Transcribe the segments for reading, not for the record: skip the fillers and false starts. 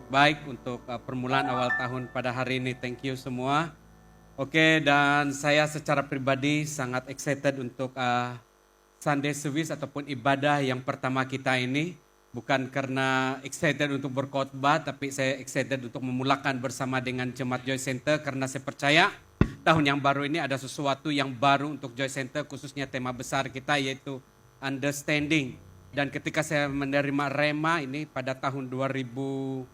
baik untuk permulaan awal tahun pada hari ini. Thank you semua. Oke, dan saya secara pribadi sangat excited untuk Sunday service ataupun ibadah yang pertama kita ini. Bukan karena excited untuk berkhotbah, tapi saya excited untuk memulakan bersama dengan Jemaat Joy Center karena saya percaya tahun yang baru ini ada sesuatu yang baru untuk Joy Center, khususnya tema besar kita yaitu understanding. Dan ketika saya menerima rema ini pada tahun 2019,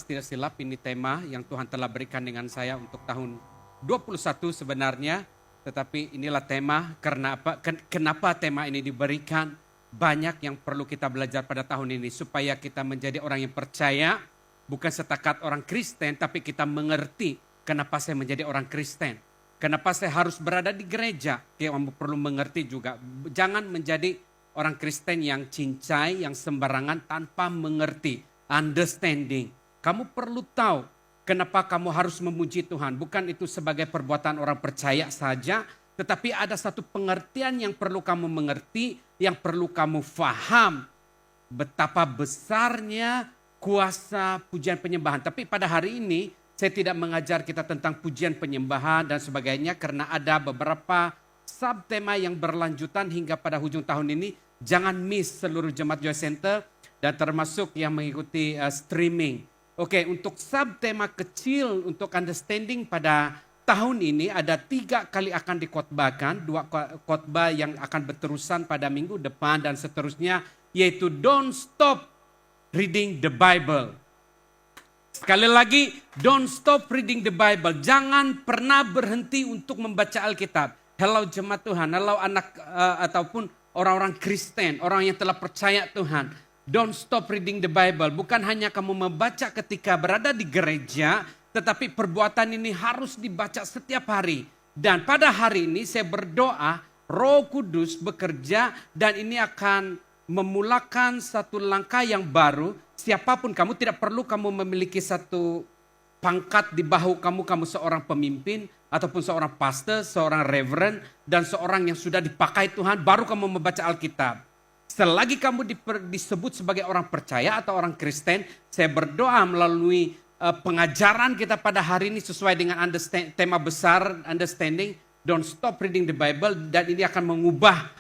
tidak silap ini tema yang Tuhan telah berikan dengan saya untuk tahun 21 sebenarnya. Tetapi inilah tema, karena apa? Kenapa tema ini diberikan? Banyak yang perlu kita belajar pada tahun ini supaya kita menjadi orang yang percaya, bukan setakat orang Kristen, tapi kita mengerti kenapa saya menjadi orang Kristen. Kenapa saya harus berada di gereja? Kamu perlu mengerti juga. Jangan menjadi orang Kristen yang cincai, yang sembarangan tanpa mengerti. Understanding. Kamu perlu tahu kenapa kamu harus memuji Tuhan. Bukan itu sebagai perbuatan orang percaya saja, tetapi ada satu pengertian yang perlu kamu mengerti, yang perlu kamu faham. Betapa besarnya kuasa pujian penyembahan. Tapi pada hari ini saya tidak mengajar kita tentang pujian penyembahan dan sebagainya, karena ada beberapa subtema yang berlanjutan hingga pada hujung tahun ini. Jangan miss seluruh Jemaat Joy Center dan termasuk yang mengikuti streaming. Oke, untuk subtema kecil untuk understanding pada tahun ini ada 3 kali akan dikhotbahkan, 2 khotbah yang akan berterusan pada minggu depan dan seterusnya, yaitu don't stop reading the Bible. Sekali lagi, don't stop reading the Bible. Jangan pernah berhenti untuk membaca Alkitab. Hello jemaat Tuhan, hello anak ataupun orang-orang Kristen, orang yang telah percaya Tuhan. Don't stop reading the Bible. Bukan hanya kamu membaca ketika berada di gereja, tetapi perbuatan ini harus dibaca setiap hari. Dan pada hari ini saya berdoa Roh Kudus bekerja dan ini akan memulakan satu langkah yang baru. Siapapun kamu, tidak perlu kamu memiliki satu pangkat di bahu kamu, kamu seorang pemimpin ataupun seorang pastor, seorang reverend dan seorang yang sudah dipakai Tuhan, baru kamu membaca Alkitab. Selagi kamu disebut sebagai orang percaya atau orang Kristen, saya berdoa melalui pengajaran kita pada hari ini sesuai dengan tema besar understanding, don't stop reading the Bible, dan ini akan mengubah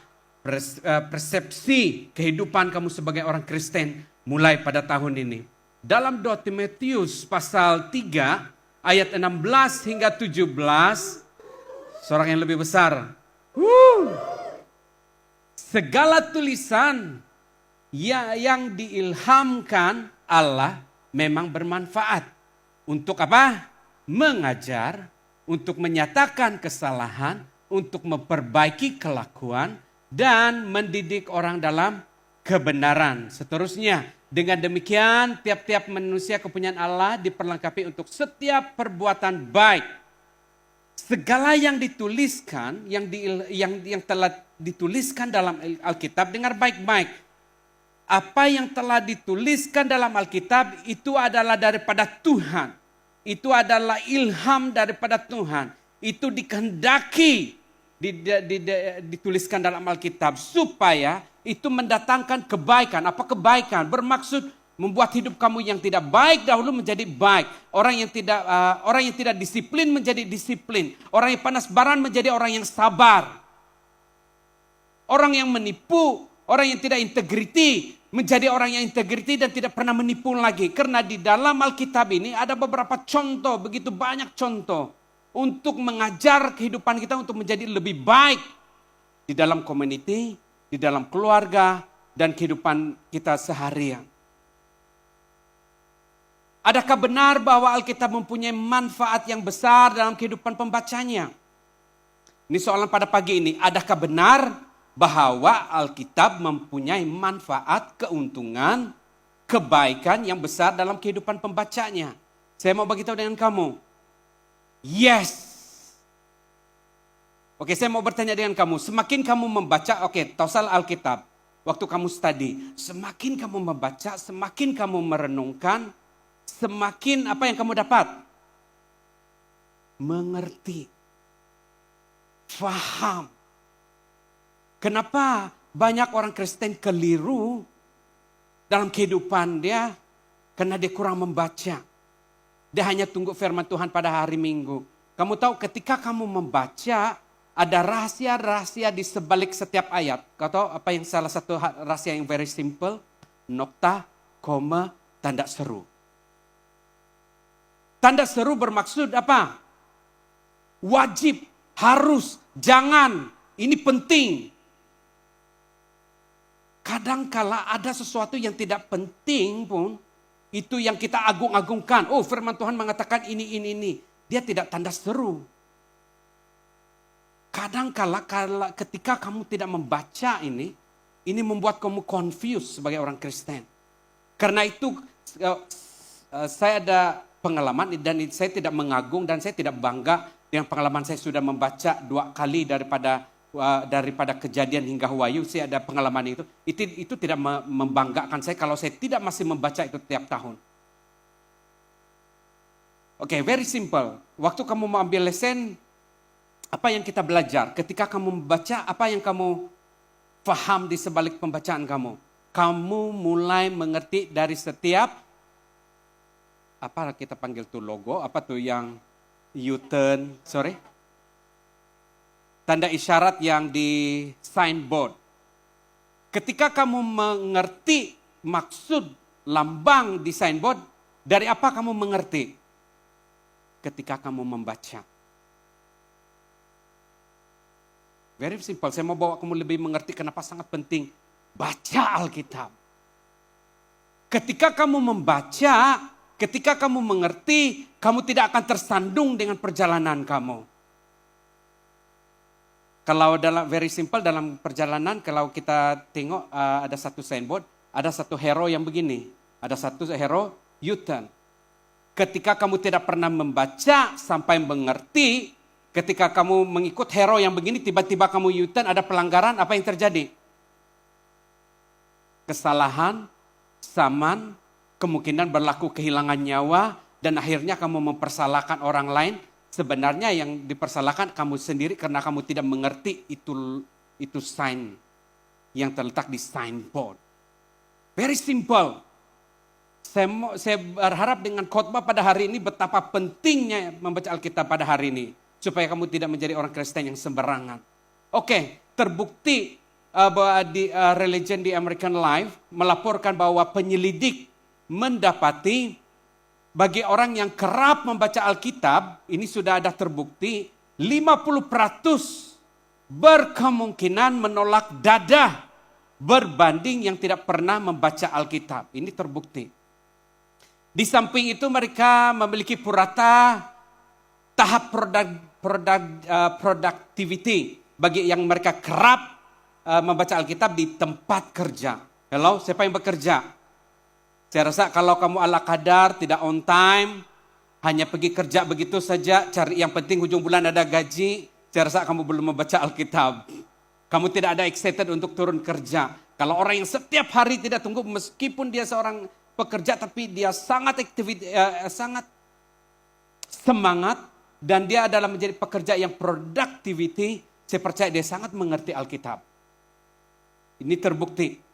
persepsi kehidupan kamu sebagai orang Kristen mulai pada tahun ini. Dalam 2 Timotius pasal 3 ayat 16 hingga 17, seorang yang lebih besar. Segala tulisan yang diilhamkan Allah memang bermanfaat. Untuk apa? Mengajar, untuk menyatakan kesalahan, untuk memperbaiki kelakuan, dan mendidik orang dalam kebenaran. Seterusnya, dengan demikian tiap-tiap manusia kepunyaan Allah diperlengkapi untuk setiap perbuatan baik. Segala yang dituliskan, yang telah dituliskan dalam Alkitab, dengar baik-baik. Apa yang telah dituliskan dalam Alkitab itu adalah daripada Tuhan. Itu adalah ilham daripada Tuhan. Itu dikehendaki dituliskan dalam Alkitab supaya itu mendatangkan kebaikan. Apa kebaikan? Bermaksud membuat hidup kamu yang tidak baik dahulu menjadi baik. Orang yang tidak disiplin menjadi disiplin. Orang yang panas baran menjadi orang yang sabar. Orang yang menipu, orang yang tidak integriti menjadi orang yang integriti dan tidak pernah menipu lagi. Karena di dalam Alkitab ini ada beberapa contoh, begitu banyak contoh untuk mengajar kehidupan kita untuk menjadi lebih baik di dalam community, di dalam keluarga, dan kehidupan kita seharian. Adakah benar bahwa Alkitab mempunyai manfaat yang besar dalam kehidupan pembacanya? Ini soalan pada pagi ini. Adakah benar bahwa Alkitab mempunyai manfaat, keuntungan, kebaikan yang besar dalam kehidupan pembacanya? Saya mau beritahu dengan kamu. Yes. Oke, saya mau bertanya dengan kamu. Semakin kamu membaca, tausal Alkitab. Waktu kamu study, semakin kamu membaca, semakin kamu merenungkan, semakin apa yang kamu dapat? Mengerti. Faham. Kenapa banyak orang Kristen keliru dalam kehidupan dia? Karena dia kurang membaca. Dia hanya tunggu firman Tuhan pada hari Minggu. Kamu tahu ketika kamu membaca, ada rahasia-rahasia di sebalik setiap ayat. Kau tahu apa yang salah satu rahasia yang very simple? Nokta, koma, tanda seru. Tanda seru bermaksud apa? Wajib, harus, jangan, ini penting. Kadangkala ada sesuatu yang tidak penting pun, itu yang kita agung-agungkan. Oh, firman Tuhan mengatakan ini. Dia tidak tanda seru. Kadangkala ketika kamu tidak membaca ini membuat kamu confused sebagai orang Kristen. Karena itu saya ada pengalaman dan saya tidak mengagung dan saya tidak bangga dengan pengalaman saya sudah membaca 2 kali daripada Kejadian hingga Wahyu. Saya ada pengalaman itu. Itu tidak membanggakan saya kalau saya tidak masih membaca itu tiap tahun. Oke, very simple. Waktu kamu mau ambil lesen, apa yang kita belajar? Ketika kamu membaca, apa yang kamu paham di sebalik pembacaan kamu? Kamu mulai mengerti dari setiap, apa kita panggil tuh logo, apa tuh yang U-turn, tanda isyarat yang di signboard. Ketika kamu mengerti maksud lambang di signboard, dari apa kamu mengerti? Ketika kamu membaca. Very simple, saya mau bawa kamu lebih mengerti kenapa sangat penting. Baca Alkitab. Ketika kamu membaca, ketika kamu mengerti, kamu tidak akan tersandung dengan perjalanan kamu. Kalau very simple dalam perjalanan, kalau kita tengok ada satu signboard, ada satu hero yang begini. Ada satu hero U-turn. Ketika kamu tidak pernah membaca sampai mengerti, ketika kamu mengikut hero yang begini, tiba-tiba kamu U-turn, ada pelanggaran, apa yang terjadi? Kesalahan, saman, kemungkinan berlaku kehilangan nyawa, dan akhirnya kamu mempersalahkan orang lain. Sebenarnya yang dipersalahkan kamu sendiri karena kamu tidak mengerti itu sign yang terletak di signboard. Very simple. Saya berharap dengan khotbah pada hari ini betapa pentingnya membaca Alkitab pada hari ini. Supaya kamu tidak menjadi orang Kristen yang sembarangan. Oke, terbukti bahwa di Religion di American Life melaporkan bahwa penyelidik mendapati bagi orang yang kerap membaca Alkitab, ini sudah ada terbukti, 50% berkemungkinan menolak dadah berbanding yang tidak pernah membaca Alkitab. Ini terbukti. Di samping itu mereka memiliki purata tahap productivity bagi yang mereka kerap membaca Alkitab di tempat kerja. Hello, siapa yang bekerja? Saya rasa kalau kamu ala kadar, tidak on time, hanya pergi kerja begitu saja, cari yang penting ujung bulan ada gaji, saya rasa kamu belum membaca Alkitab. Kamu tidak ada excited untuk turun kerja. Kalau orang yang setiap hari tidak tunggu, meskipun dia seorang pekerja, tapi dia sangat sangat semangat, dan dia adalah menjadi pekerja yang productivity, saya percaya dia sangat mengerti Alkitab. Ini terbukti.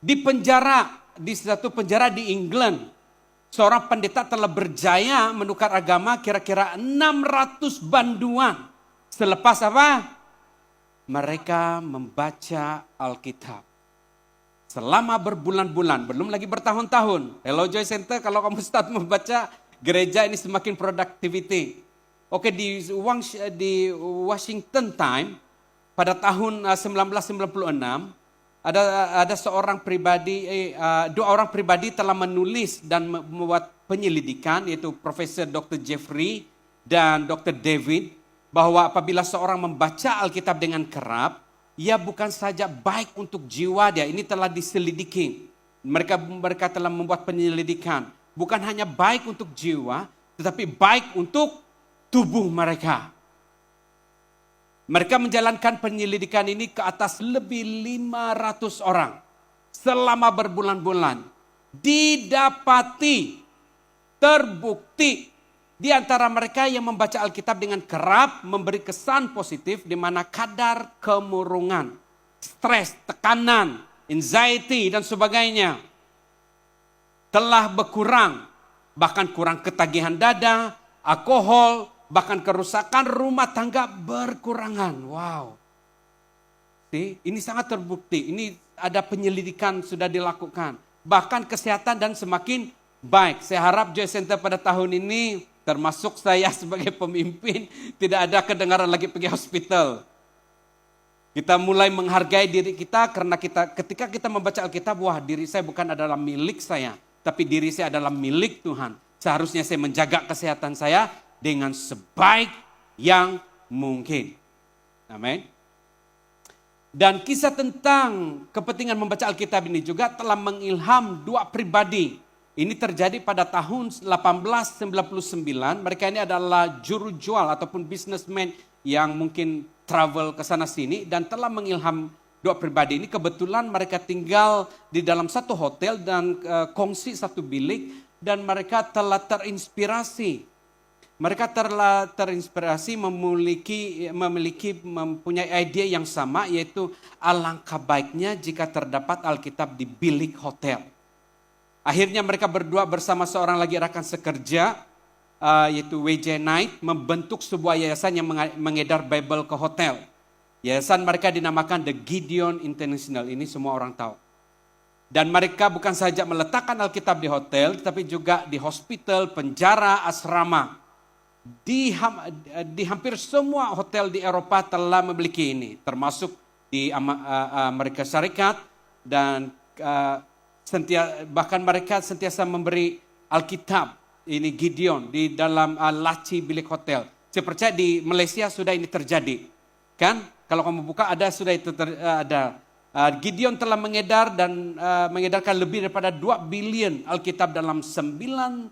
Di satu penjara di England, seorang pendeta telah berjaya menukar agama kira-kira 600 banduan. Selepas apa? Mereka membaca Alkitab. Selama berbulan-bulan, belum lagi bertahun-tahun. Hello Joy Center, kalau kamu start membaca, gereja ini semakin productivity. Oke, di Washington Time, pada tahun 1996, ada seorang pribadi, 2 orang pribadi telah menulis dan membuat penyelidikan, yaitu Profesor Dr. Jeffrey dan Dr. David, bahwa apabila seorang membaca Alkitab dengan kerap, ia bukan saja baik untuk jiwa dia, ini telah diselidiki. Mereka telah membuat penyelidikan. Bukan hanya baik untuk jiwa, tetapi baik untuk tubuh mereka. Mereka menjalankan penyelidikan ini ke atas lebih 500 orang. Selama berbulan-bulan. Didapati, terbukti, di antara mereka yang membaca Alkitab dengan kerap memberi kesan positif di mana kadar kemurungan, stres, tekanan, anxiety dan sebagainya telah berkurang. Bahkan kurang ketagihan dada, alkohol, bahkan kerusakan rumah tangga berkurangan. Wow. Ini sangat terbukti. Ini ada penyelidikan sudah dilakukan. Bahkan kesehatan dan semakin baik. Saya harap Joy Center pada tahun ini, termasuk saya sebagai pemimpin, tidak ada kedengaran lagi pergi hospital. Kita mulai menghargai diri kita karena ketika kita membaca Alkitab, wah diri saya bukan adalah milik saya, tapi diri saya adalah milik Tuhan. Seharusnya saya menjaga kesehatan saya dengan sebaik yang mungkin. Amin. Dan kisah tentang kepentingan membaca Alkitab ini juga telah mengilham dua pribadi. Ini terjadi pada tahun 1899. Mereka ini adalah juru jual ataupun businessman yang mungkin travel ke sana sini dan telah mengilham dua pribadi ini. Kebetulan mereka tinggal di dalam satu hotel dan kongsi satu bilik dan mereka telah terinspirasi. Mereka telah terinspirasi mempunyai ide yang sama, yaitu alangkah baiknya jika terdapat Alkitab di bilik hotel. Akhirnya mereka berdua bersama seorang lagi rekan sekerja, yaitu W.J. Knight, membentuk sebuah yayasan yang mengedar Bible ke hotel. Yayasan mereka dinamakan The Gideon International, ini semua orang tahu. Dan mereka bukan saja meletakkan Alkitab di hotel, tapi juga di hospital, penjara, asrama. Di hampir semua hotel di Eropa telah memiliki ini, termasuk di Amerika Serikat, dan bahkan mereka sentiasa memberi Alkitab ini Gideon di dalam laci bilik hotel. Saya percaya di Malaysia sudah ini terjadi, kan? Kalau kamu buka sudah itu ada. Gideon telah mengedar dan mengedarkan lebih daripada 2 bilion Alkitab dalam 95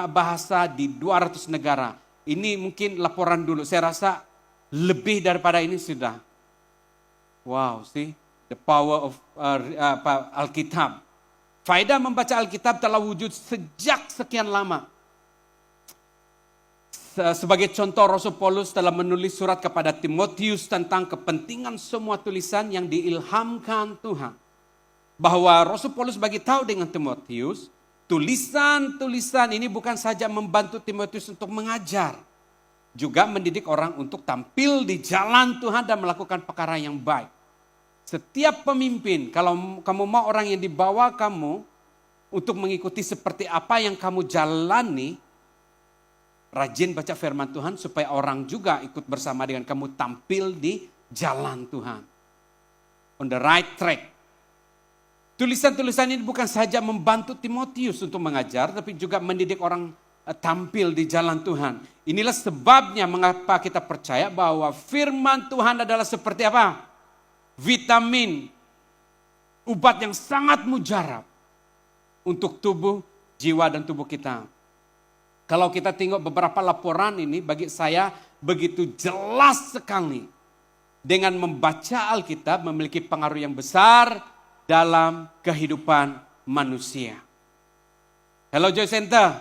bahasa di 200 negara. Ini mungkin laporan dulu. Saya rasa lebih daripada ini sudah. Wow, see the power of Alkitab. Faedah membaca Alkitab telah wujud sejak sekian lama. Sebagai contoh, Rasul Paulus telah menulis surat kepada Timotius tentang kepentingan semua tulisan yang diilhamkan Tuhan. Bahwa Rasul Paulus bagi tahu dengan Timotius, tulisan-tulisan ini bukan saja membantu Timotius untuk mengajar, juga mendidik orang untuk tampil di jalan Tuhan dan melakukan perkara yang baik. Setiap pemimpin, kalau kamu mau orang yang dibawa kamu untuk mengikuti seperti apa yang kamu jalani, rajin baca firman Tuhan supaya orang juga ikut bersama dengan kamu tampil di jalan Tuhan. On the right track. Tulisan-tulisan ini bukan saja membantu Timotius untuk mengajar, tapi juga mendidik orang tampil di jalan Tuhan. Inilah sebabnya mengapa kita percaya bahwa firman Tuhan adalah seperti apa? Vitamin, obat yang sangat mujarab untuk tubuh, jiwa dan tubuh kita. Kalau kita tengok beberapa laporan ini, bagi saya begitu jelas sekali. Dengan membaca Alkitab memiliki pengaruh yang besar dalam kehidupan manusia. Hello Joy Center.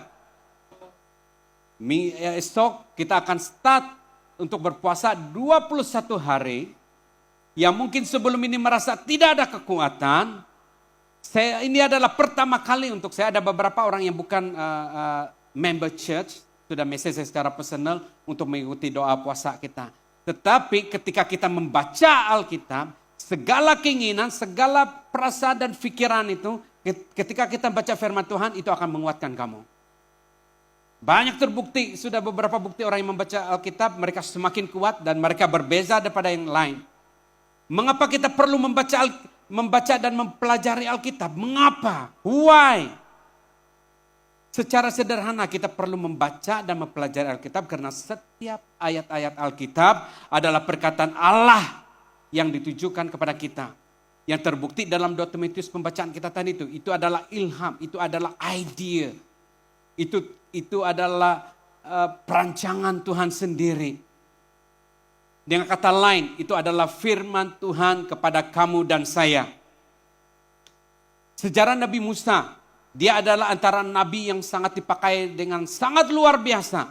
Esok kita akan start untuk berpuasa 21 hari. Yang mungkin sebelum ini merasa tidak ada kekuatan. Ini adalah pertama kali untuk saya. Ada beberapa orang yang bukan member church. Sudah message saya secara personal untuk mengikuti doa puasa kita. Tetapi ketika kita membaca Alkitab, segala keinginan, segala perasaan dan pikiran itu, ketika kita baca firman Tuhan, itu akan menguatkan kamu. Banyak terbukti, sudah beberapa bukti orang yang membaca Alkitab, mereka semakin kuat dan mereka berbeza daripada yang lain. Mengapa kita perlu membaca dan mempelajari Alkitab? Mengapa? Why? Secara sederhana kita perlu membaca dan mempelajari Alkitab karena setiap ayat-ayat Alkitab adalah perkataan Allah yang ditujukan kepada kita. Yang terbukti dalam 2 Timotius pembacaan kita tadi itu adalah ilham, itu adalah idea. Itu adalah perancangan Tuhan sendiri. Dengan kata lain, itu adalah firman Tuhan kepada kamu dan saya. Sejarah Nabi Musa, dia adalah antara nabi yang sangat dipakai dengan sangat luar biasa.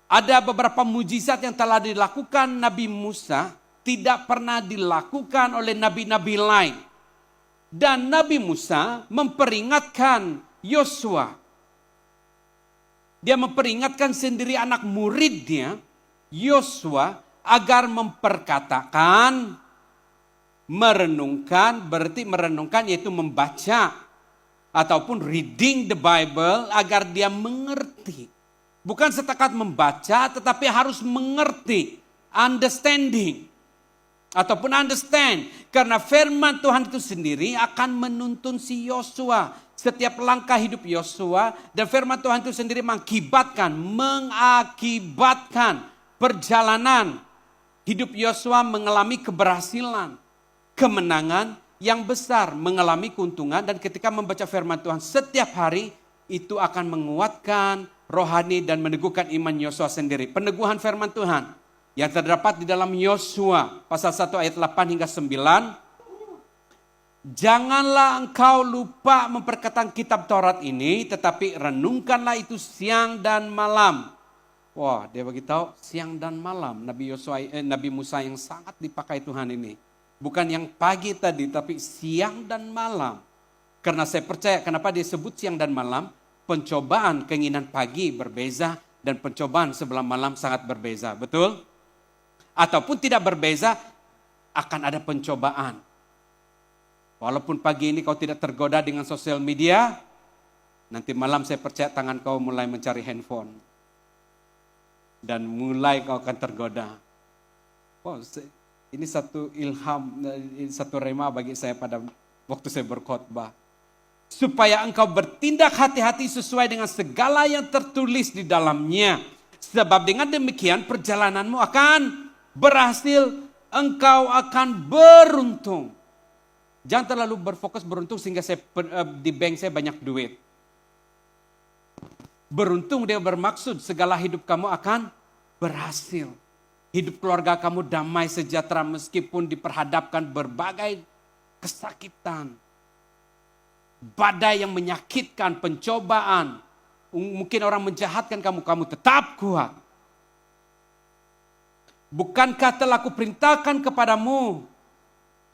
Ada beberapa mujizat yang telah dilakukan Nabi Musa, tidak pernah dilakukan oleh nabi-nabi lain. Dan Nabi Musa memperingatkan Yosua. Dia memperingatkan sendiri anak muridnya, Yosua, agar memperkatakan, merenungkan, berarti merenungkan yaitu membaca, ataupun reading the Bible agar dia mengerti. Bukan setakat membaca tetapi harus mengerti, understanding. Ataupun understand. Karena firman Tuhan itu sendiri akan menuntun si Yosua. Setiap langkah hidup Yosua dan firman Tuhan itu sendiri mengakibatkan perjalanan hidup Yosua mengalami keberhasilan, kemenangan yang besar, mengalami keuntungan. Dan ketika membaca firman Tuhan setiap hari, itu akan menguatkan rohani dan meneguhkan iman Yosua sendiri. Peneguhan firman Tuhan yang terdapat di dalam Yosua pasal 1 ayat 8 hingga 9. Janganlah engkau lupa memperkatakan kitab Taurat ini, tetapi renungkanlah itu siang dan malam. Wah, dia beritahu siang dan malam. Nabi Musa yang sangat dipakai Tuhan ini. Bukan yang pagi tadi, tapi siang dan malam. Karena saya percaya kenapa dia sebut siang dan malam. Pencobaan keinginan pagi berbeza dan pencobaan sebelah malam sangat berbeza. Betul? Ataupun tidak berbeza, akan ada pencobaan. Walaupun pagi ini kau tidak tergoda dengan sosial media, nanti malam saya percaya tangan kau mulai mencari handphone. Dan mulai kau akan tergoda. Oh, ini satu ilham, ini satu rema bagi saya pada waktu saya berkhotbah. Supaya engkau bertindak hati-hati sesuai dengan segala yang tertulis di dalamnya. Sebab dengan demikian perjalananmu akan berhasil, engkau akan beruntung. Jangan terlalu berfokus beruntung sehingga di bank saya banyak duit. Beruntung dia bermaksud segala hidup kamu akan berhasil. Hidup keluarga kamu damai sejahtera meskipun diperhadapkan berbagai kesakitan. Badai yang menyakitkan, pencobaan. Mungkin orang menjahatkan kamu, kamu tetap kuat. Bukankah telah kuperintahkan kepadamu?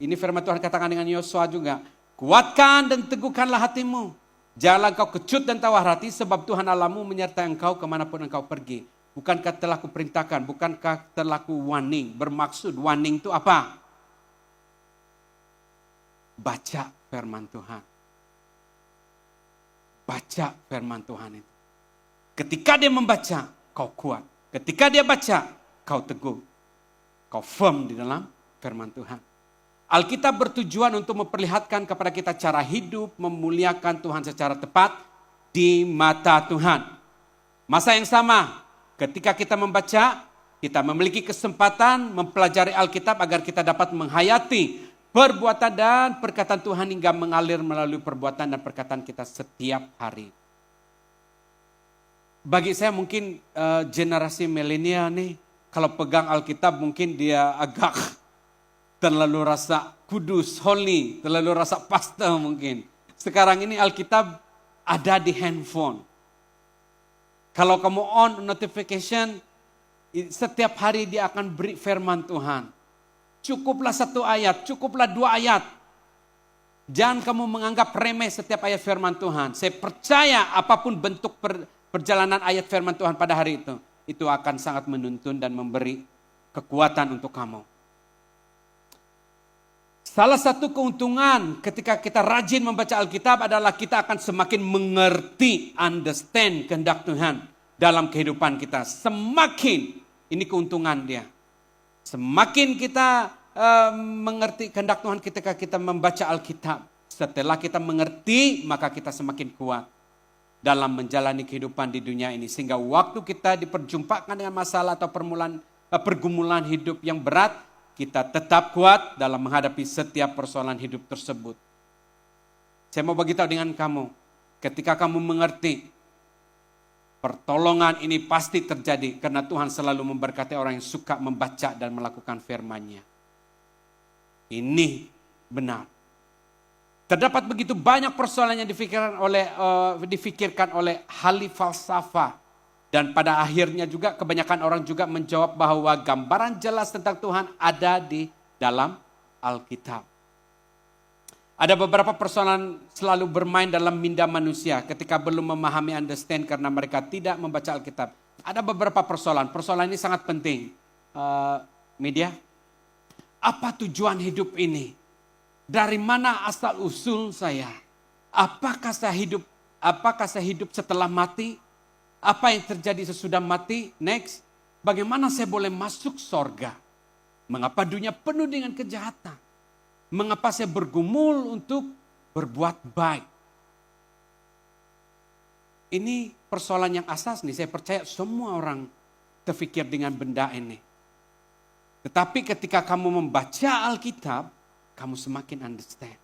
Ini firman Tuhan katakan dengan Yosua juga. Kuatkan dan teguhkanlah hatimu. Janganlah engkau kecut dan tawar hati sebab Tuhan Allahmu menyertai engkau kemanapun engkau pergi. Bukankah telah kuperintahkan, bukankah telah warning. Bermaksud warning itu apa? Baca firman Tuhan. Baca firman Tuhan itu. Ketika dia membaca, kau kuat. Ketika dia baca, kau teguh. Kau firm di dalam firman Tuhan. Alkitab bertujuan untuk memperlihatkan kepada kita cara hidup, memuliakan Tuhan secara tepat di mata Tuhan. Masa yang sama, ketika kita membaca, kita memiliki kesempatan mempelajari Alkitab agar kita dapat menghayati perbuatan dan perkataan Tuhan hingga mengalir melalui perbuatan dan perkataan kita setiap hari. Bagi saya mungkin generasi milenial nih, kalau pegang Alkitab mungkin dia agak terlalu rasa kudus, holy, terlalu rasa pastor mungkin. Sekarang ini Alkitab ada di handphone. Kalau kamu on notification, setiap hari dia akan beri firman Tuhan. Cukuplah 1 ayat, cukuplah 2 ayat. Jangan kamu menganggap remeh setiap ayat firman Tuhan. Saya percaya apapun bentuk perjalanan ayat firman Tuhan pada hari itu akan sangat menuntun dan memberi kekuatan untuk kamu. Salah satu keuntungan ketika kita rajin membaca Alkitab adalah kita akan semakin mengerti, understand kehendak Tuhan dalam kehidupan kita. Semakin, ini keuntungan dia. Semakin kita mengerti kehendak Tuhan ketika kita membaca Alkitab. Setelah kita mengerti, maka kita semakin kuat dalam menjalani kehidupan di dunia ini. Sehingga waktu kita diperjumpakan dengan masalah atau pergumulan hidup yang berat, kita tetap kuat dalam menghadapi setiap persoalan hidup tersebut. Saya mau beritahu dengan kamu, ketika kamu mengerti, pertolongan ini pasti terjadi karena Tuhan selalu memberkati orang yang suka membaca dan melakukan firman-Nya. Ini benar. Terdapat begitu banyak persoalan yang difikirkan oleh ahli falsafah. Dan pada akhirnya juga kebanyakan orang juga menjawab bahwa gambaran jelas tentang Tuhan ada di dalam Alkitab. Ada beberapa persoalan selalu bermain dalam minda manusia ketika belum memahami understand karena mereka tidak membaca Alkitab. Ada beberapa persoalan. Persoalan ini sangat penting. Media, apa tujuan hidup ini? Dari mana asal usul saya? Apakah saya hidup setelah mati? Apa yang terjadi sesudah mati? Next, bagaimana saya boleh masuk sorga? Mengapa dunia penuh dengan kejahatan? Mengapa saya bergumul untuk berbuat baik? Ini persoalan yang asas nih. Saya percaya semua orang terfikir dengan benda ini. Tetapi ketika kamu membaca Alkitab, kamu semakin understand.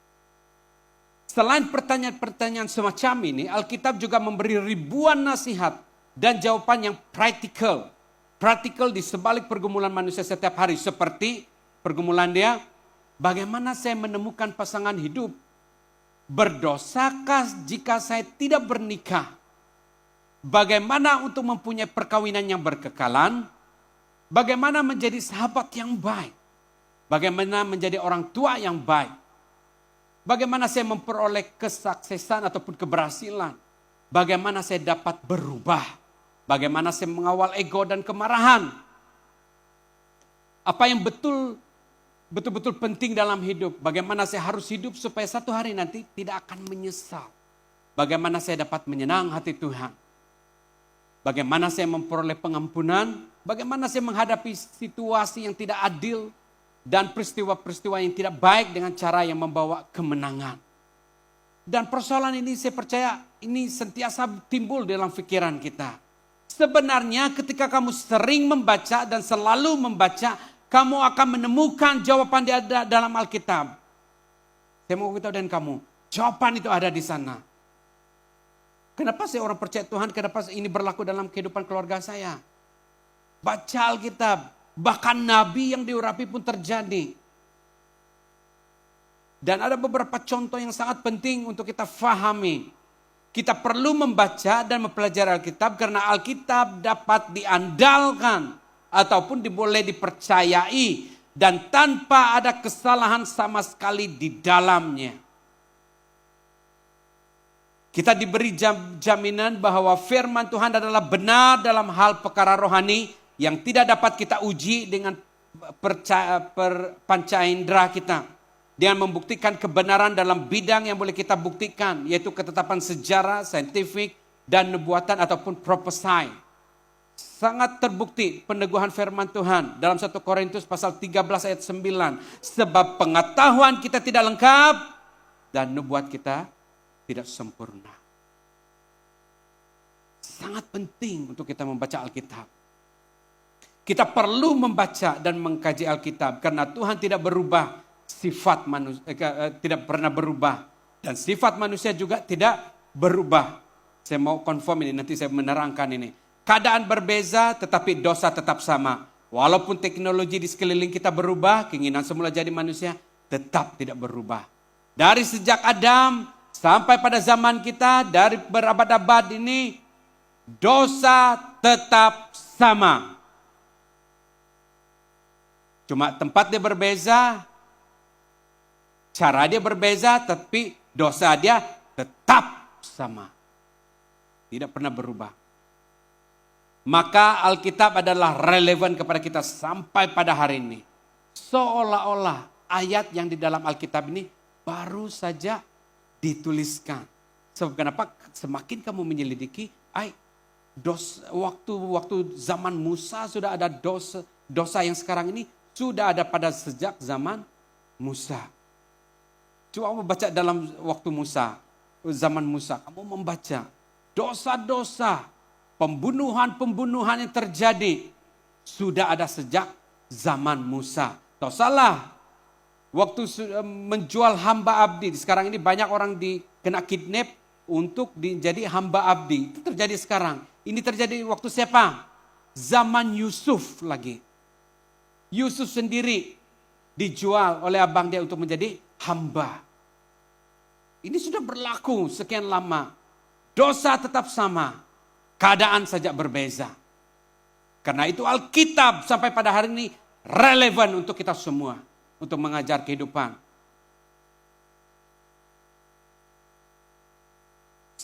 Selain pertanyaan-pertanyaan semacam ini, Alkitab juga memberi ribuan nasihat dan jawaban yang praktikal. Praktikal di sebalik pergumulan manusia setiap hari. Seperti pergumulan dia, bagaimana saya menemukan pasangan hidup? Berdosakah jika saya tidak bernikah? Bagaimana untuk mempunyai perkawinan yang berkekalan? Bagaimana menjadi sahabat yang baik? Bagaimana menjadi orang tua yang baik? Bagaimana saya memperoleh kesuksesan ataupun keberhasilan? Bagaimana saya dapat berubah? Bagaimana saya mengawal ego dan kemarahan? Apa yang betul-betul penting dalam hidup? Bagaimana saya harus hidup supaya satu hari nanti tidak akan menyesal? Bagaimana saya dapat menyenang hati Tuhan? Bagaimana saya memperoleh pengampunan? Bagaimana saya menghadapi situasi yang tidak adil? Dan peristiwa-peristiwa yang tidak baik dengan cara yang membawa kemenangan. Dan persoalan ini saya percaya ini sentiasa timbul dalam pikiran kita. Sebenarnya ketika kamu sering membaca dan selalu membaca, kamu akan menemukan jawaban di dalam Alkitab. Saya mau beritahu dengan kamu, jawaban itu ada di sana. Kenapa saya orang percaya Tuhan, kenapa ini berlaku dalam kehidupan keluarga saya? Baca Alkitab. Bahkan nabi yang diurapi pun terjadi. Dan ada beberapa contoh yang sangat penting untuk kita fahami. Kita perlu membaca dan mempelajari Alkitab karena Alkitab dapat diandalkan ataupun boleh dipercayai dan tanpa ada kesalahan sama sekali di dalamnya. Kita diberi jaminan bahwa firman Tuhan adalah benar dalam hal perkara rohani yang tidak dapat kita uji dengan panca indera kita. Dengan membuktikan kebenaran dalam bidang yang boleh kita buktikan, yaitu ketetapan sejarah, saintifik, dan nubuatan ataupun prophesy. Sangat terbukti peneguhan firman Tuhan dalam 1 Korintus pasal 13 ayat 9. Sebab pengetahuan kita tidak lengkap dan nubuat kita tidak sempurna. Sangat penting untuk kita membaca Alkitab. Kita perlu membaca dan mengkaji Alkitab karena Tuhan tidak berubah, sifat manusia tidak pernah berubah dan sifat manusia juga tidak berubah. Saya mau confirm ini, nanti saya menerangkan ini. Keadaan berbeza tetapi dosa tetap sama. Walaupun teknologi di sekeliling kita berubah, keinginan semula jadi manusia tetap tidak berubah. Dari sejak Adam sampai pada zaman kita, dari berabad-abad ini, dosa tetap sama. Cuma tempat dia berbeza, cara dia berbeza, tapi dosa dia tetap sama. Tidak pernah berubah. Maka Alkitab adalah relevan kepada kita sampai pada hari ini. Seolah-olah ayat yang di dalam Alkitab ini baru saja dituliskan. Sebab kenapa? Semakin kamu menyelidiki, waktu zaman Musa sudah ada dosa yang sekarang ini sudah ada pada sejak zaman Musa. Coba kamu baca dalam waktu Musa, zaman Musa, kamu membaca dosa-dosa, pembunuhan-pembunuhan yang terjadi sudah ada sejak zaman Musa. Tak salah, waktu menjual hamba abdi, sekarang ini banyak orang kena kidnap untuk jadi hamba abdi. Itu terjadi sekarang. Ini terjadi waktu siapa? Zaman Yusuf lagi. Yusuf sendiri dijual oleh abang dia untuk menjadi hamba. Ini sudah berlaku sekian lama. Dosa tetap sama. Keadaan saja berbeza. Karena itu Alkitab sampai pada hari ini relevan untuk kita semua. Untuk mengajar kehidupan.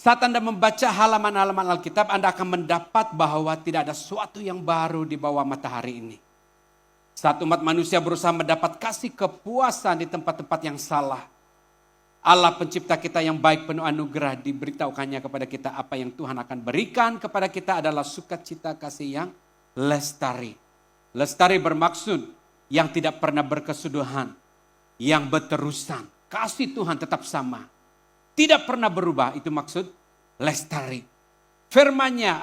Saat Anda membaca halaman-halaman Alkitab, Anda akan mendapat bahwa tidak ada sesuatu yang baru di bawah matahari ini. Saat umat manusia berusaha mendapat kasih kepuasan di tempat-tempat yang salah, Allah pencipta kita yang baik penuh anugerah diberitahukannya kepada kita apa yang Tuhan akan berikan kepada kita adalah sukacita kasih yang lestari. Lestari bermaksud yang tidak pernah berkesudahan, yang berterusan. Kasih Tuhan tetap sama. Tidak pernah berubah, itu maksud lestari. Firman-Nya,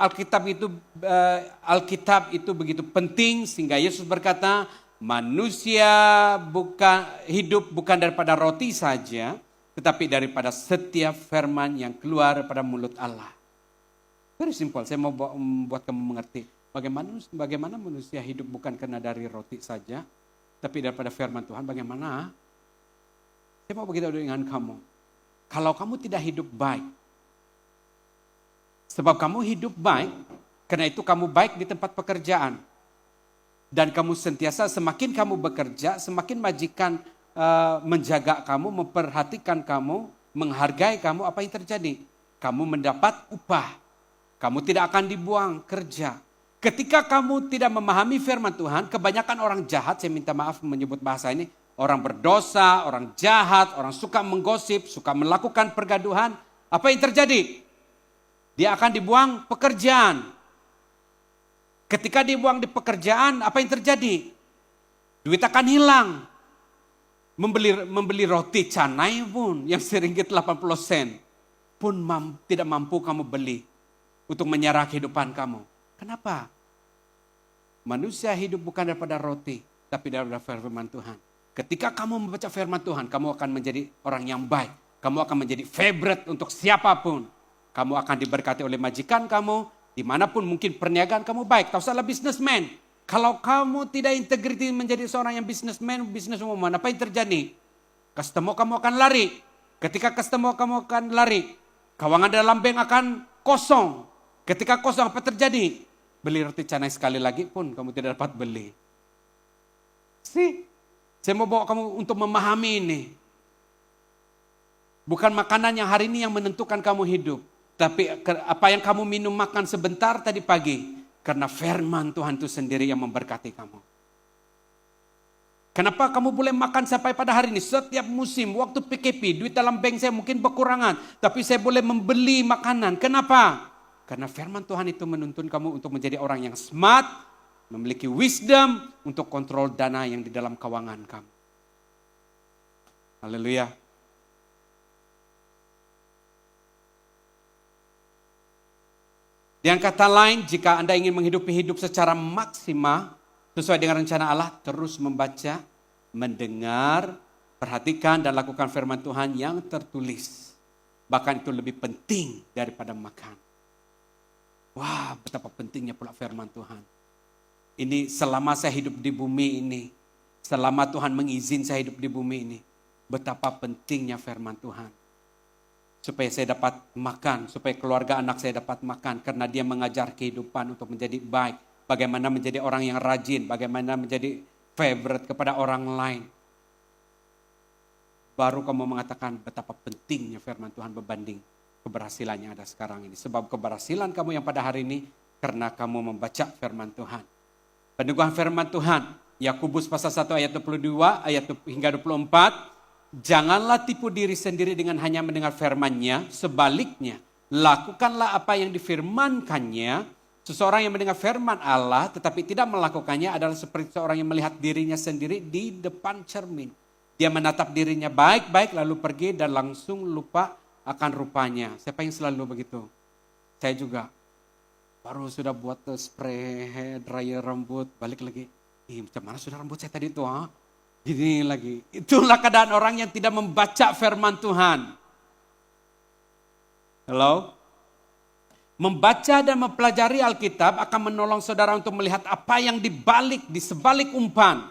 Alkitab itu begitu penting sehingga Yesus berkata, manusia hidup bukan daripada roti saja, tetapi daripada setiap firman yang keluar daripada mulut Allah. Very simple, saya mau membuat kamu mengerti. Bagaimana manusia hidup bukan karena dari roti saja, tapi daripada firman Tuhan. Bagaimana? Saya mau beritahu dengan kamu. Kalau kamu tidak hidup baik, sebab kamu hidup baik, karena itu kamu baik di tempat pekerjaan. Dan kamu sentiasa semakin kamu bekerja, semakin majikan menjaga kamu, memperhatikan kamu, menghargai kamu, apa yang terjadi? Kamu mendapat upah. Kamu tidak akan dibuang kerja. Ketika kamu tidak memahami firman Tuhan, kebanyakan orang jahat, saya minta maaf menyebut bahasa ini, orang berdosa, orang jahat, orang suka menggosip, suka melakukan pergaduhan, apa yang terjadi? Dia akan dibuang pekerjaan. Ketika dibuang di pekerjaan, apa yang terjadi? Duit akan hilang. Membeli roti canai pun yang seringgit 80 sen pun tidak mampu kamu beli untuk menyerah kehidupan kamu. Kenapa? Manusia hidup bukan daripada roti, tapi daripada firman Tuhan. Ketika kamu membaca firman Tuhan, kamu akan menjadi orang yang baik. Kamu akan menjadi favorite untuk siapapun. Kamu akan diberkati oleh majikan kamu, dimanapun mungkin perniagaan kamu baik. Tak usahlah businessman. Kalau kamu tidak integriti menjadi seorang yang businesswoman, apa yang terjadi? Customer kamu akan lari. Ketika customer kamu akan lari, keuangan dalam bank akan kosong. Ketika kosong apa terjadi? Beli roti canai sekali lagi pun kamu tidak dapat beli. Saya mau bawa kamu untuk memahami ini. Bukan makanan yang hari ini yang menentukan kamu hidup. Tapi apa yang kamu minum makan sebentar tadi pagi. Karena firman Tuhan itu sendiri yang memberkati kamu. Kenapa kamu boleh makan sampai pada hari ini? Setiap musim, waktu PKP, duit dalam bank saya mungkin berkurangan. Tapi saya boleh membeli makanan. Kenapa? Karena firman Tuhan itu menuntun kamu untuk menjadi orang yang smart, memiliki wisdom untuk kontrol dana yang di dalam keuangan kamu. Haleluya. Dengan kata lain, jika Anda ingin menghidupi hidup secara maksimal, sesuai dengan rencana Allah, terus membaca, mendengar, perhatikan dan lakukan firman Tuhan yang tertulis. Bahkan itu lebih penting daripada makan. Wah, betapa pentingnya pula firman Tuhan. Ini selama saya hidup di bumi ini, selama Tuhan mengizinkan saya hidup di bumi ini, betapa pentingnya firman Tuhan. Supaya saya dapat makan, supaya keluarga anak saya dapat makan. Karena dia mengajar kehidupan untuk menjadi baik. Bagaimana menjadi orang yang rajin, bagaimana menjadi favorite kepada orang lain. Baru kamu mengatakan betapa pentingnya firman Tuhan berbanding keberhasilan yang ada sekarang ini. Sebab keberhasilan kamu yang pada hari ini karena kamu membaca firman Tuhan. Peneguhan firman Tuhan, Yakobus pasal 1 ayat 22 hingga 24. Janganlah tipu diri sendiri dengan hanya mendengar firman-Nya, sebaliknya lakukanlah apa yang difirmankannya. Seseorang yang mendengar firman Allah tetapi tidak melakukannya adalah seperti seorang yang melihat dirinya sendiri di depan cermin. Dia menatap dirinya baik-baik lalu pergi dan langsung lupa akan rupanya. Siapa yang selalu begitu? Saya juga. Baru sudah buat spray hair dryer rambut, balik lagi. Macam mana sudah rambut saya tadi itu? Gini lagi. Itulah keadaan orang yang tidak membaca firman Tuhan. Hello? Membaca dan mempelajari Alkitab akan menolong saudara untuk melihat apa yang di sebalik umpan.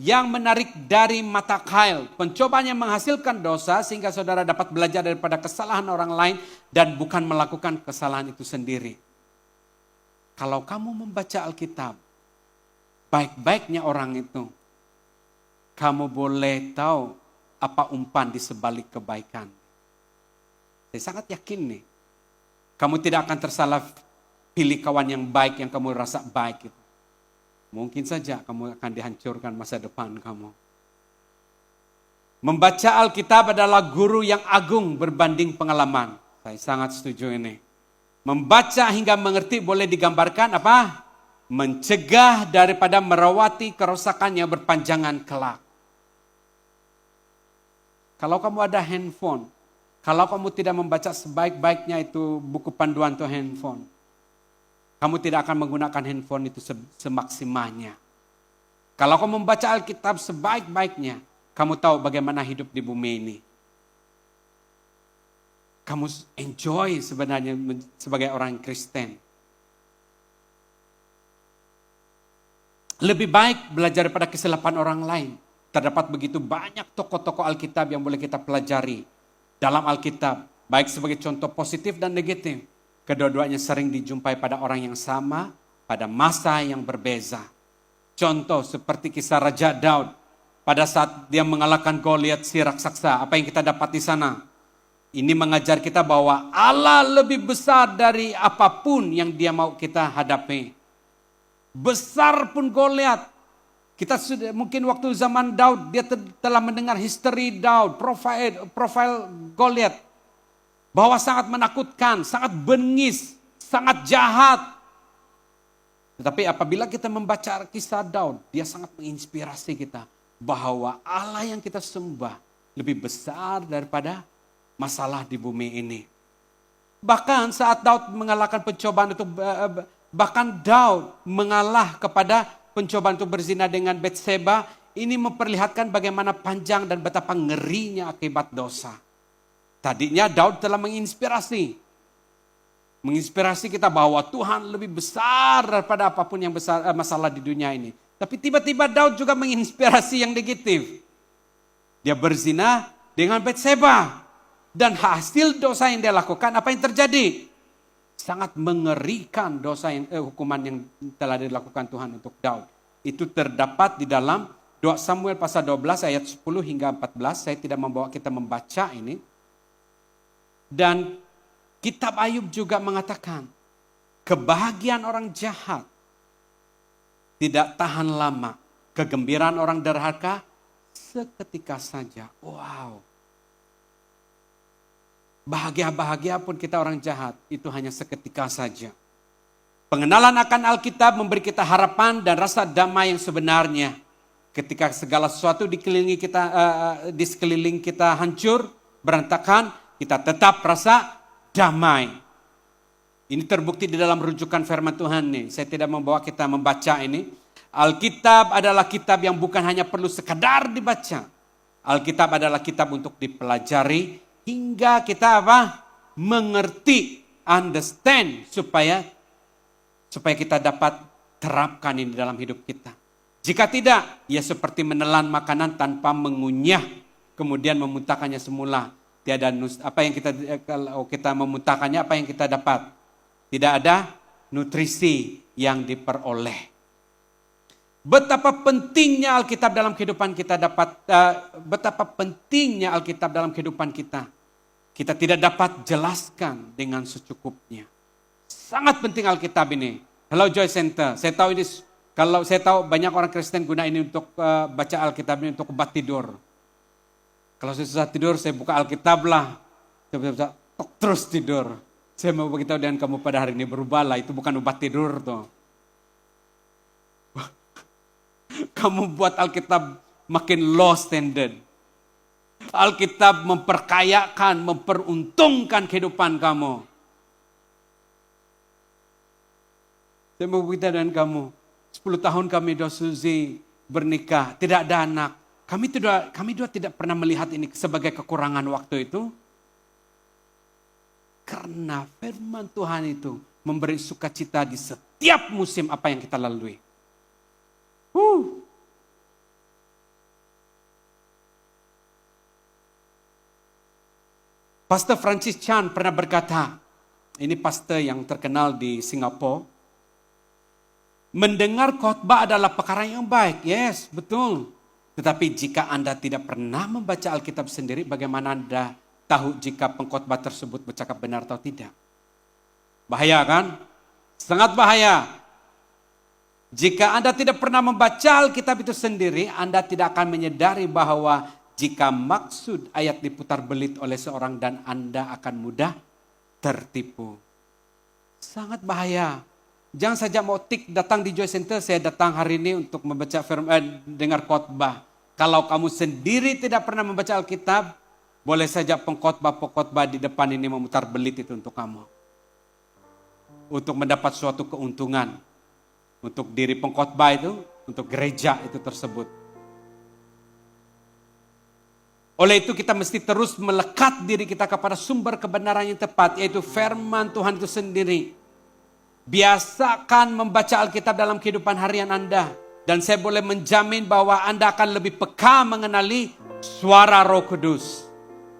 Yang menarik dari mata kail. Pencobaan yang menghasilkan dosa sehingga saudara dapat belajar daripada kesalahan orang lain dan bukan melakukan kesalahan itu sendiri. Kalau kamu membaca Alkitab, baik-baiknya orang itu, kamu boleh tahu apa umpan di sebalik kebaikan. Saya sangat yakin nih, Kamu tidak akan tersalah pilih kawan yang baik, yang kamu rasa baik. Mungkin saja kamu akan dihancurkan masa depan kamu. Membaca Alkitab adalah guru yang agung berbanding pengalaman. Saya sangat setuju ini. Membaca hingga mengerti boleh digambarkan apa? Mencegah daripada merawati kerusakan yang berpanjangan kelak. Kalau kamu ada handphone, kalau kamu tidak membaca sebaik-baiknya itu buku panduan atau handphone, kamu tidak akan menggunakan handphone itu semaksimalnya. Kalau kamu membaca Alkitab sebaik-baiknya, kamu tahu bagaimana hidup di bumi ini. Kamu enjoy sebenarnya sebagai orang Kristen. Lebih baik belajar daripada kesilapan orang lain. Terdapat begitu banyak tokoh-tokoh Alkitab yang boleh kita pelajari dalam Alkitab. Baik sebagai contoh positif dan negatif. Kedua-duanya sering dijumpai pada orang yang sama, pada masa yang berbeza. Contoh seperti kisah Raja Daud. Pada saat dia mengalahkan Goliat si raksasa, apa yang kita dapat di sana? Ini mengajar kita bahwa Allah lebih besar dari apapun yang dia mau kita hadapi. Besar pun Goliat. Kita sudah mungkin waktu zaman Daud, dia telah mendengar history Daud, profil Goliat. Bahwa sangat menakutkan, sangat bengis, sangat jahat. Tetapi apabila kita membaca kisah Daud, dia sangat menginspirasi kita. Bahwa Allah yang kita sembah lebih besar daripada masalah di bumi ini. Bahkan saat Daud mengalahkan pencobaan itu, bahkan Daud mengalah kepada pencobaan untuk berzina dengan Batseba, ini memperlihatkan bagaimana panjang dan betapa ngerinya akibat dosa. Tadinya Daud telah menginspirasi kita bahwa Tuhan lebih besar daripada apapun yang besar masalah di dunia ini. Tapi tiba-tiba Daud juga menginspirasi yang negatif. Dia berzina dengan Batseba. Dan hasil dosa yang dia lakukan, apa yang terjadi? Sangat mengerikan dosa hukuman yang telah dilakukan Tuhan untuk Daud. Itu terdapat di dalam 2 Samuel pasal 12 ayat 10 hingga 14. Saya tidak membawa kita membaca ini. Dan kitab Ayub juga mengatakan, kebahagiaan orang jahat tidak tahan lama. Kegembiraan orang derhaka seketika saja. Wow. Bahagia-bahagia pun kita orang jahat, itu hanya seketika saja. Pengenalan akan Alkitab memberi kita harapan dan rasa damai yang sebenarnya. Ketika segala sesuatu di sekeliling kita hancur, berantakan, kita tetap rasa damai. Ini terbukti di dalam rujukan firman Tuhan nih. Saya tidak membawa kita membaca ini. Alkitab adalah kitab yang bukan hanya perlu sekadar dibaca. Alkitab adalah kitab untuk dipelajari hingga kita mengerti, understand supaya kita dapat terapkan ini dalam hidup kita. Jika tidak, ya seperti menelan makanan tanpa mengunyah, kemudian memuntahkannya semula. Tiada apa yang kalau kita memuntahkannya, apa yang kita dapat? Tidak ada nutrisi yang diperoleh. Betapa pentingnya Alkitab dalam kehidupan kita betapa pentingnya Alkitab dalam kehidupan kita. Kita tidak dapat jelaskan dengan secukupnya. Sangat penting Alkitab ini. Hello Joy Center. Saya tahu ini, kalau saya tahu banyak orang Kristen guna ini untuk baca Alkitab ini untuk obat tidur. Kalau saya susah tidur, saya buka Alkitab lah. Saya bisa terus tidur. Saya mau beritahu dengan kamu pada hari ini, berubahlah. Itu bukan obat tidur tuh. Kamu buat Alkitab makin low standard. Alkitab memperkayakan, memperuntungkan kehidupan kamu. Saya mau beritahu dengan kamu, 10 tahun kami doa Suzy bernikah, tidak ada anak. Kami dua tidak pernah melihat ini sebagai kekurangan waktu itu. Karena firman Tuhan itu memberi sukacita di setiap musim apa yang kita lalui. Pastor Francis Chan pernah berkata, ini pastor yang terkenal di Singapura, mendengar khotbah adalah perkara yang baik. Yes, betul. Tetapi jika Anda tidak pernah membaca Alkitab sendiri, bagaimana Anda tahu jika pengkhotbah tersebut bercakap benar atau tidak? Bahaya kan? Sangat bahaya. Jika Anda tidak pernah membaca Alkitab itu sendiri, Anda tidak akan menyadari bahwa jika maksud ayat diputar belit oleh seorang dan Anda akan mudah tertipu. Sangat bahaya. Jangan saja mau datang di Joy Center, saya datang hari ini untuk membaca firman, dengar khotbah. Kalau kamu sendiri tidak pernah membaca Alkitab, boleh saja pengkhotbah di depan ini memutar belit itu untuk kamu. Untuk mendapat suatu keuntungan. Untuk diri pengkhotbah itu, untuk gereja itu tersebut. Oleh itu kita mesti terus melekat diri kita kepada sumber kebenaran yang tepat, yaitu firman Tuhan itu sendiri. Biasakan membaca Alkitab dalam kehidupan harian Anda. Dan saya boleh menjamin bahwa Anda akan lebih peka mengenali suara Roh Kudus.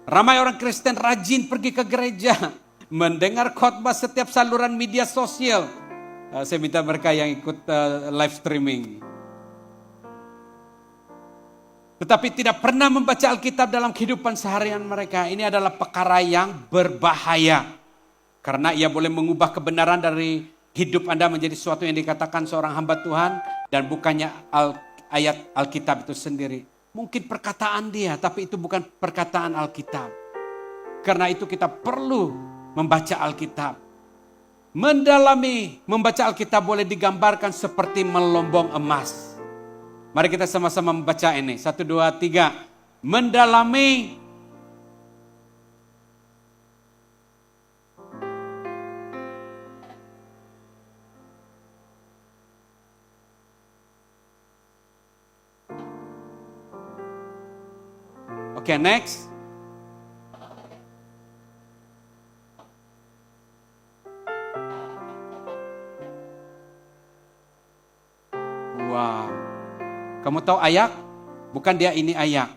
Ramai orang Kristen rajin pergi ke gereja, mendengar khotbah setiap saluran media sosial. Saya minta mereka yang ikut live streaming. Tetapi tidak pernah membaca Alkitab dalam kehidupan seharian mereka. Ini adalah perkara yang berbahaya. Karena ia boleh mengubah kebenaran dari hidup Anda menjadi sesuatu yang dikatakan seorang hamba Tuhan. Dan bukannya ayat Alkitab itu sendiri. Mungkin perkataan dia, tapi itu bukan perkataan Alkitab. Karena itu kita perlu membaca Alkitab. Mendalami, membaca Alkitab boleh digambarkan seperti melombong emas. Mari kita sama-sama membaca ini. 1, 2, 3. Mendalami. Oke, next. Wow. Kamu tahu ayak? Bukan dia ini ayak.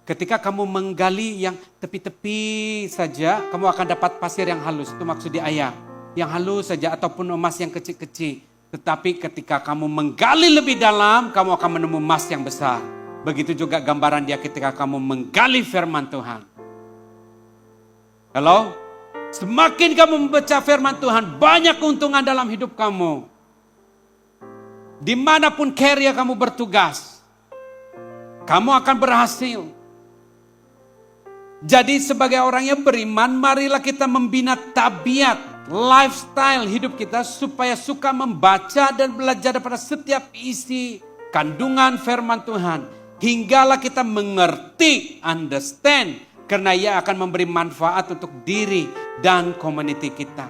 Ketika kamu menggali yang tepi-tepi saja, kamu akan dapat pasir yang halus. Itu maksudnya ayak. Yang halus saja ataupun emas yang kecil-kecil. Tetapi ketika kamu menggali lebih dalam, kamu akan menemukan emas yang besar. Begitu juga gambaran dia ketika kamu menggali firman Tuhan. Halo? Semakin kamu membaca firman Tuhan, banyak keuntungan dalam hidup kamu. Dimanapun career kamu bertugas, kamu akan berhasil. Jadi sebagai orang yang beriman, marilah kita membina tabiat, lifestyle hidup kita supaya suka membaca dan belajar daripada setiap isi kandungan firman Tuhan. Hinggalah kita mengerti, understand, karena ia akan memberi manfaat untuk diri dan community kita.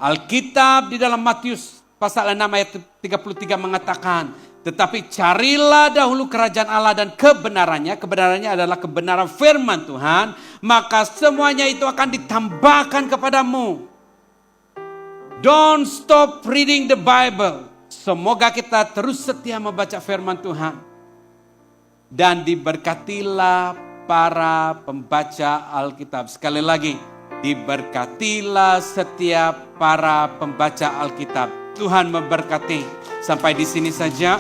Alkitab di dalam Matius pasal 6 ayat 33 mengatakan, tetapi carilah dahulu kerajaan Allah dan kebenarannya. Kebenarannya adalah kebenaran firman Tuhan. Maka semuanya itu akan ditambahkan kepadamu. Don't stop reading the Bible. Semoga kita terus setia membaca firman Tuhan. Dan diberkatilah para pembaca Alkitab. Sekali lagi, diberkatilah setiap para pembaca Alkitab. Tuhan memberkati. Sampai di sini saja.